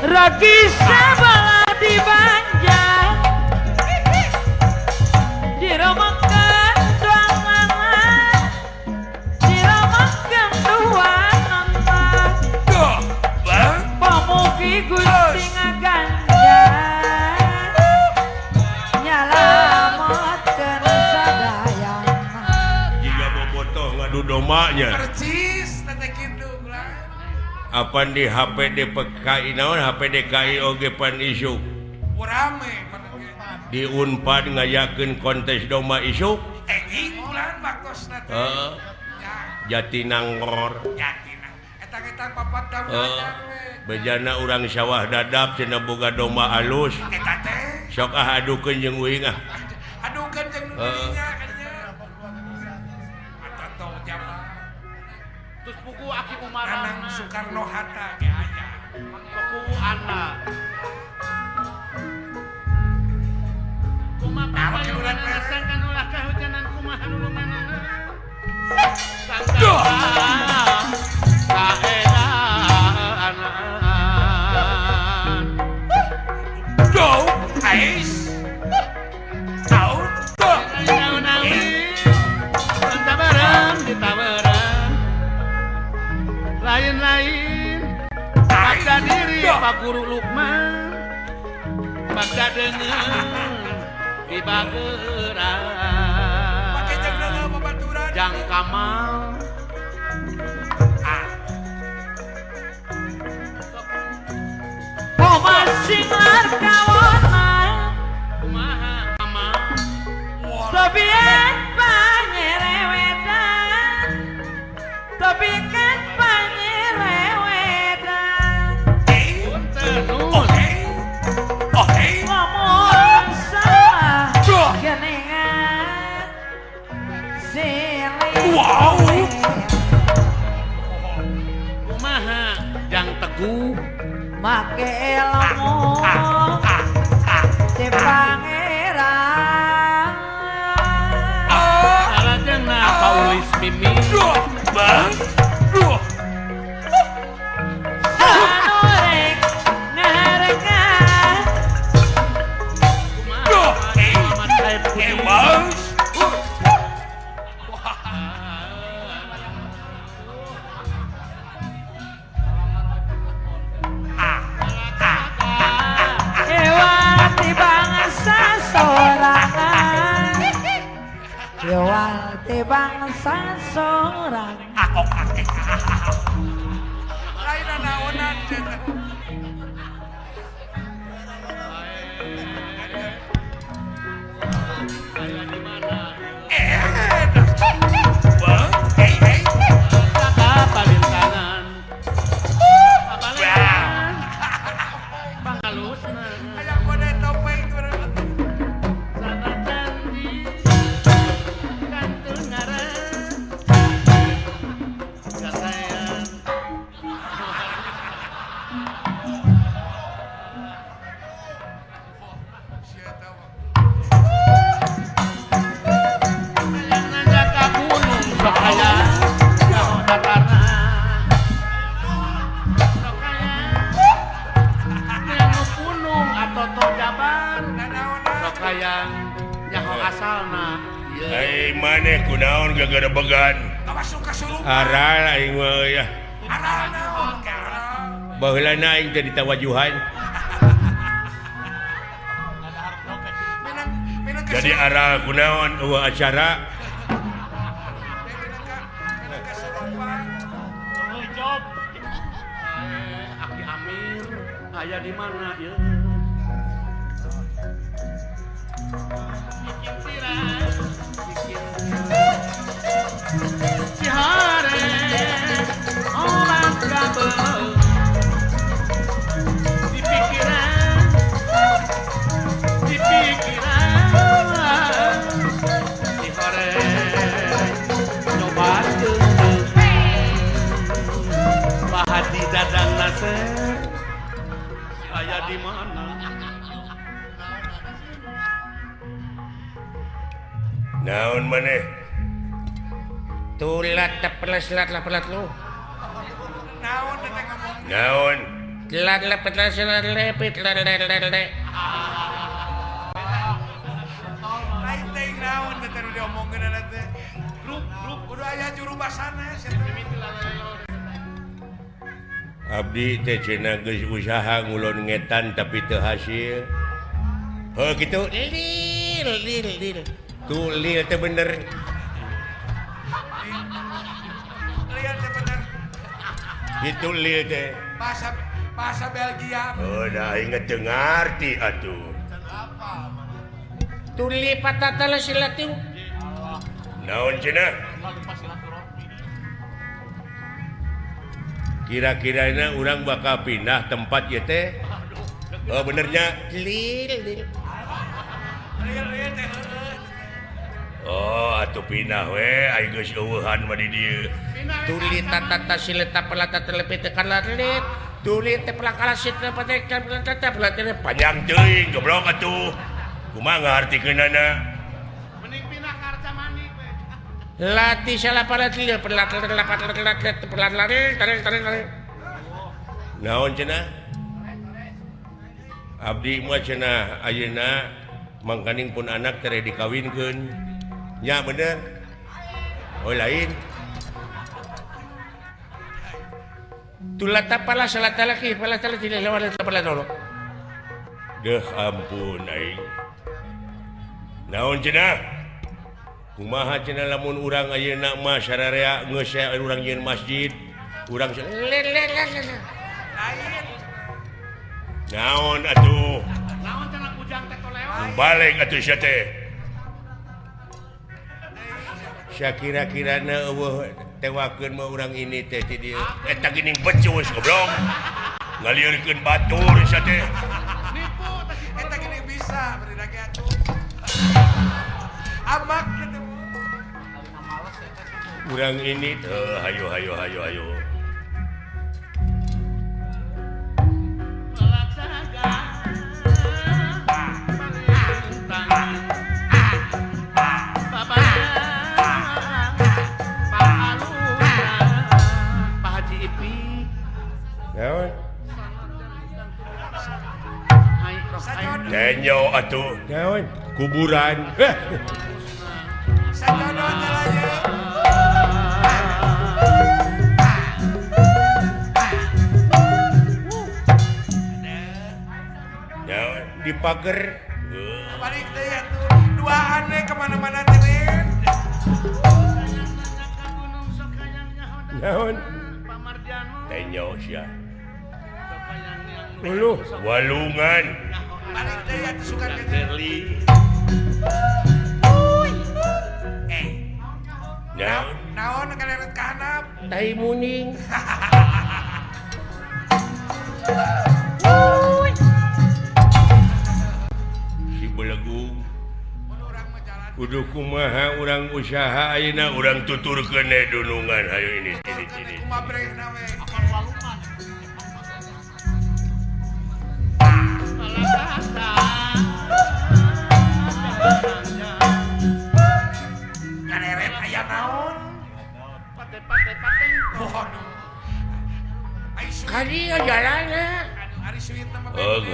Rogi sabalah di banjar diromakan doangan diromakan doangan pemugi Gusti ngaganjar nyalametkeun sadayana jika bobotoh ngadu domanya percis tete kitu apa di HPDPKI naon HPDKI oge pan isu rame di Unpad ngayakeun kontes domba isu bulan bakos nate Jatinangor Jatinang eta papat daun bejana urang sawah dadap cenah boga domba alus eta teh sok adukeun jeung uing adukeun jeung nu dinya eta tong jama terus buku Aki Umar Anang Soekarno Hatta ge aya buku anak kumaha payungan sangkan ulah kahujanan kumaha nulunganana sangkan kaedaan do ais tau do tabaran ditabaran lain-lain bagda diri Pak Guru Lukman bagda dengan di Bageran pake jeung babaturan Jang Kamal masing lar kawana kumaha Kamal tobieun panyerewedan tobieun panyerewedan ngomong salah genengan silih wow kumaha Jang Teguh make ilmu di pangeran salajengna Paulis Mimi sanurek ngarengan kumaha Muhammad Saiful Yowati bangsa sorang lain naonan aya di mana palintangan palintangan pangalusna aya kode topeng sana candi kantun ngaran kasayan yang nanya ka gunung sok aya nyaho datarna sok aya nyaho gunung atoto jabar sok aya nyaho asalna ai maneh kunaon gara began masuk kasurupan aral aing mah ya arah naon kara baheulana aing teh ditawajuhan minang jadi aral kunaon eueuh acara kasurupan job Aki Amir aya di mana ya bikin tirai bikin cihare orang kabel di pikiran cihare teh aya di mana naon maneh tulat tepelas lat lapelat lu Naon teh ngomong. naon lat lepet lat lepit lat Lain teh naon teh teh diomongkeun eta teh. Grup kudu aya juru basana sia teh. abdi teh cenah geus usaha ngulon ngetan tapi teu hasil heuh kitu lil tuh lil teh bener Lihat teh bener itu lil teh bahasa Belgia. oh dah inget teu ngarti atuh tuli patata silatiu naon cenah kira-kirana urang bakal pindah tempat ya teh oh benernya lil Lihat teh heueuh. oh atuh pindah we aing geus eueuhan mah di dieu tuli tatata sileta pelata telepit tekan lat tuli teh pelakala sit lepet tata pelata panjang teuing goblok atuh kumaha ngartikeunana mending pindah ka Arcamani we lati salah pada lil pelat naon cenah abdi mah cenah ayeuna mangkaning pun anak tere dikawinkeun nya bener oh lain tulat tapala salat laki pala tala tidak lewat pala dolo deuh ampun aing naon cenah kumaha cenah lamun urang ayeuna mah sararea geus urang nyeun masjid urang Lain. naon atuh naon cenah kujang teh lewat balik atuh sia teh sakira-kirana eueuh tewakeun mah urang ini teh ti dieu eta geuning becus goblok ngalieureun batur sia teh nipu teh Eta gini bisa beri lagi atuh. Amak gitu. urang ini teh hayo pelaksaga Pak Haji Ipik naon hai Sajodoh. tenyo atuh naon kuburan Sajodoh teh lagi. naon di pager Balik deh ya tuh. Dua aneh kemana-mana teh. gunung sok hayangnya hoda naon Pak Mardiano tenyo sia sok hayangnya uluh walungan Balik deh ya tuh suka gitu. Berli naon Naon kaleret ka handap. tai muning si belegung Mun urang mah jalan. kudu kumaha urang usaha ayeuna urang tuturkeun we dunungan hayo ini ciri-ciri Kumabrehna we. Kaleret aya naon? pate Waduh. Ai suit. kali jalannya Ari suit mah. Hog.